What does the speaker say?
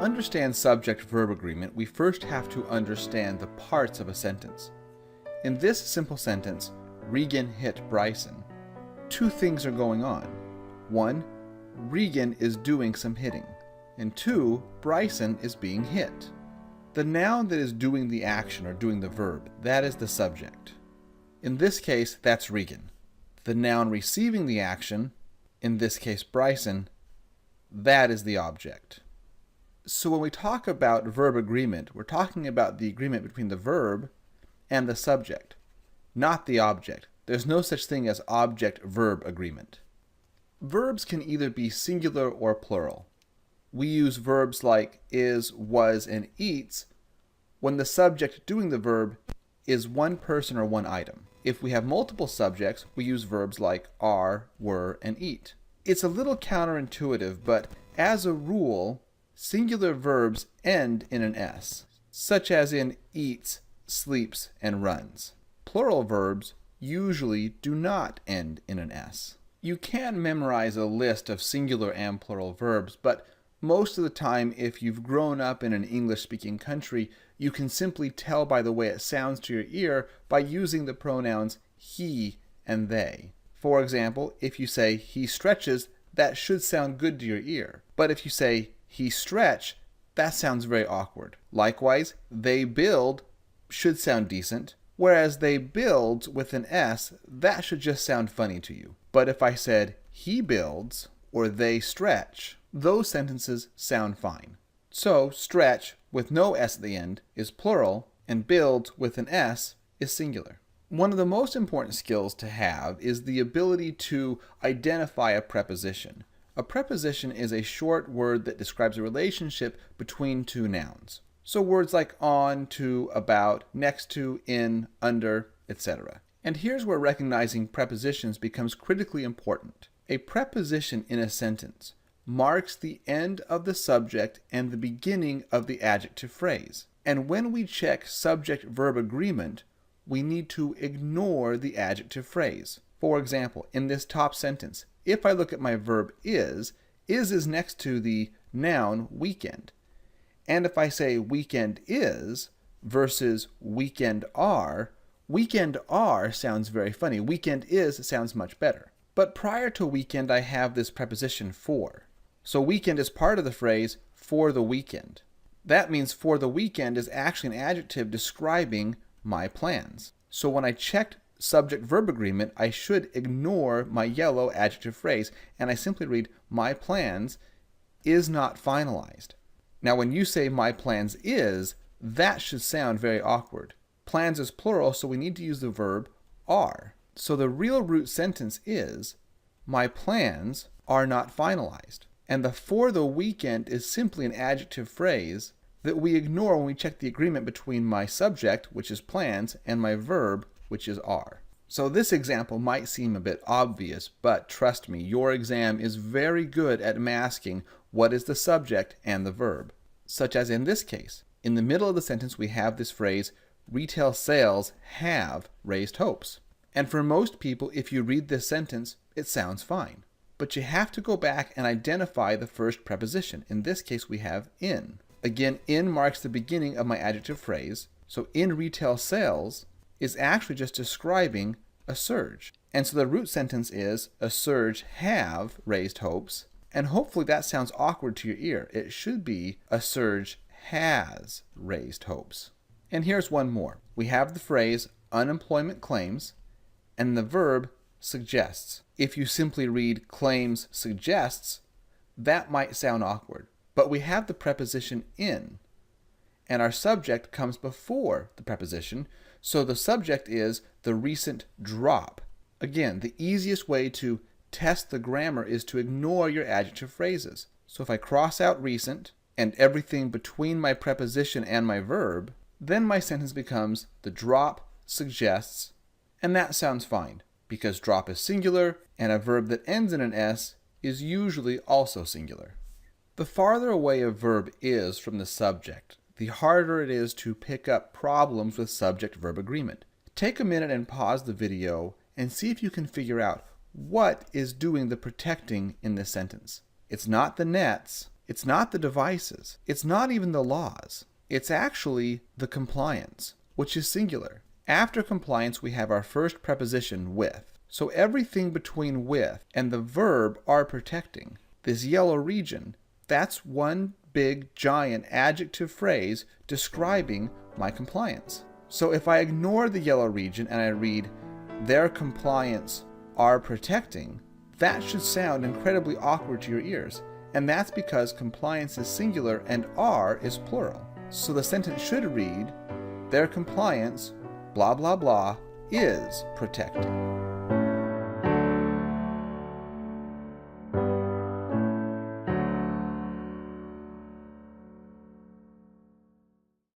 understand subject-verb agreement, we first have to understand the parts of a sentence. In this simple sentence, Regan hit Bryson, two things are going on. One, Regan is doing some hitting. And two, Bryson is being hit. The noun that is doing the action or doing the verb, that is the subject. In this case, that's Regan. The noun receiving the action, in this case Bryson, that is the object. So when we talk about verb agreement, we're talking about the agreement between the verb and the subject, not the object. There's no such thing as object-verb agreement. Verbs can either be singular or plural. We use verbs like is, was, and eats when the subject doing the verb is one person or one item. If we have multiple subjects, we use verbs like are, were, and eat. It's a little counterintuitive, but as a rule, singular verbs end in an S, such as in eats, sleeps, and runs. Plural verbs usually do not end in an S. You can memorize a list of singular and plural verbs, but most of the time, if you've grown up in an English-speaking country, you can simply tell by the way it sounds to your ear by using the pronouns he and they. For example, if you say he stretches, that should sound good to your ear. But if you say he stretch, that sounds very awkward. Likewise, they build should sound decent, whereas they builds with an S, that should just sound funny to you. But if I said he builds or they stretch, those sentences sound fine. So stretch with no S at the end is plural and builds with an S is singular. One of the most important skills to have is the ability to identify a preposition. A preposition is a short word that describes a relationship between two nouns. So words like on, to, about, next to, in, under, etc. And here's where recognizing prepositions becomes critically important. A preposition in a sentence marks the end of the subject and the beginning of the adjective phrase. And when we check subject-verb agreement, we need to ignore the adjective phrase. For example, in this top sentence, if I look at my verb is next to the noun weekend. And if I say weekend is versus weekend are sounds very funny. Weekend is sounds much better. But prior to weekend, I have this preposition for. So weekend is part of the phrase for the weekend. That means for the weekend is actually an adjective describing my plans. So when I checked subject-verb agreement, I should ignore my yellow adjective phrase, and I simply read, my plans is not finalized. Now when you say my plans is, that should sound very awkward. Plans is plural, so we need to use the verb are. So the real root sentence is, my plans are not finalized. And the for the weekend is simply an adjective phrase that we ignore when we check the agreement between my subject, which is plans, and my verb, which is are. So this example might seem a bit obvious, but trust me, your exam is very good at masking what is the subject and the verb. Such as in this case. In the middle of the sentence we have this phrase, retail sales have raised hopes. And for most people, if you read this sentence, it sounds fine. But you have to go back and identify the first preposition. In this case we have in. Again, in marks the beginning of my adjective phrase, so in retail sales is actually just describing a surge. And so the root sentence is, a surge have raised hopes, and hopefully that sounds awkward to your ear. It should be, a surge has raised hopes. And here's one more. We have the phrase unemployment claims, and the verb suggests. If you simply read claims suggests, that might sound awkward. But we have the preposition in, and our subject comes before the preposition, so the subject is the recent drop. Again, the easiest way to test the grammar is to ignore your adjective phrases. So if I cross out recent and everything between my preposition and my verb, then my sentence becomes the drop suggests, and that sounds fine, because drop is singular, and a verb that ends in an S is usually also singular. The farther away a verb is from the subject, the harder it is to pick up problems with subject-verb agreement. Take a minute and pause the video and see if you can figure out what is doing the protecting in this sentence. It's not the nets, It's not the devices. It's not even the laws. It's actually the compliance, which is singular. After compliance, we have our first preposition, with. So everything between with and the verb are protecting. This yellow region, that's one big, giant adjective phrase describing my compliance. So if I ignore the yellow region and I read, their compliance are protecting, that should sound incredibly awkward to your ears. And that's because compliance is singular and are is plural. So the sentence should read, their compliance, blah blah blah, is protecting.